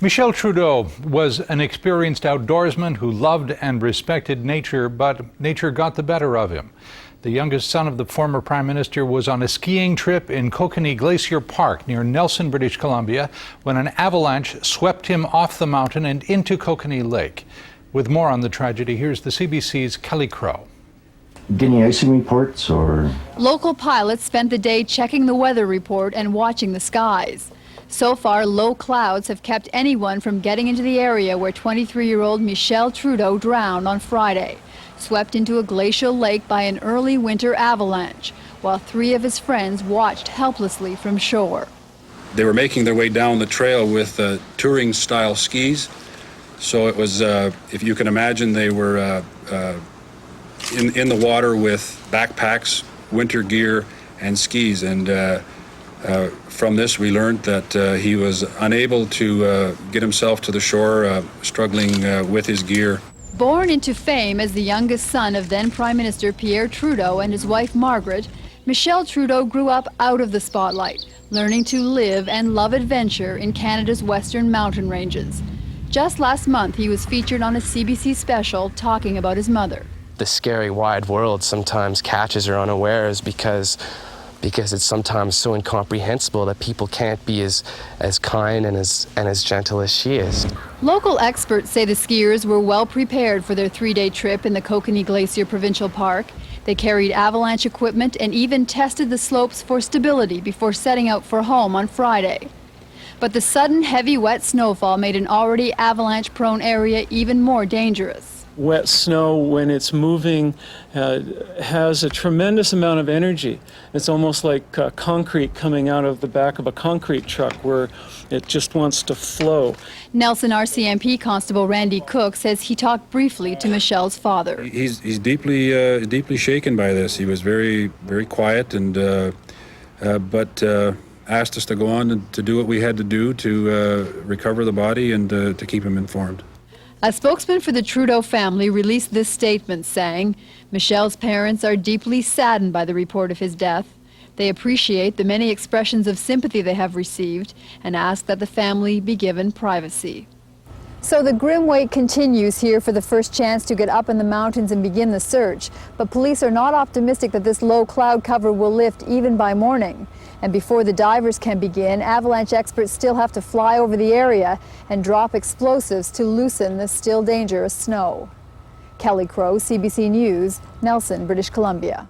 Michel Trudeau was an experienced outdoorsman who loved and respected nature, but nature got the better of him. The youngest son of the former Prime Minister was on a skiing trip in Kokanee Glacier Park near Nelson, British Columbia, when an avalanche swept him off the mountain and into Kokanee Lake. With more on the tragedy, here's the CBC's Kelly Crow. Getting icing reports or? Local pilots spent the day checking the weather report and watching the skies. So far, low clouds have kept anyone from getting into the area where 23-year-old Michel Trudeau drowned on Friday, swept into a glacial lake by an early winter avalanche, while 3 of his friends watched helplessly from shore. They were making their way down the trail with touring-style skis. So it was, if you can imagine, they were in the water with backpacks, winter gear, and skis. And from this, we learned that he was unable to get himself to the shore, struggling with his gear. Born into fame as the youngest son of then Prime Minister Pierre Trudeau and his wife Margaret, Michel Trudeau grew up out of the spotlight, learning to live and love adventure in Canada's western mountain ranges. Just last month, he was featured on a CBC special talking about his mother. The scary wide world sometimes catches her unawares because it's sometimes so incomprehensible that people can't be as kind and as gentle as she is. Local experts say the skiers were well prepared for their 3-day trip in the Kokanee Glacier Provincial Park. They carried avalanche equipment and even tested the slopes for stability before setting out for home on Friday. But the sudden heavy wet snowfall made an already avalanche-prone area even more dangerous. Wet snow, when it's moving, has a tremendous amount of energy. It's almost like concrete coming out of the back of a concrete truck where it just wants to flow. Nelson RCMP Constable Randy Cook says he talked briefly to Michel's father. He's deeply shaken by this. He was very quiet, and but asked us to go on and to do what we had to do to recover the body and to keep him informed. A spokesman for the Trudeau family released this statement saying, Michel's parents are deeply saddened by the report of his death. They appreciate the many expressions of sympathy they have received and ask that the family be given privacy. So the grim wait continues here for the first chance to get up in the mountains and begin the search. But police are not optimistic that this low cloud cover will lift even by morning. And before the divers can begin, avalanche experts still have to fly over the area and drop explosives to loosen the still dangerous snow. Kelly Crow, CBC News, Nelson, British Columbia.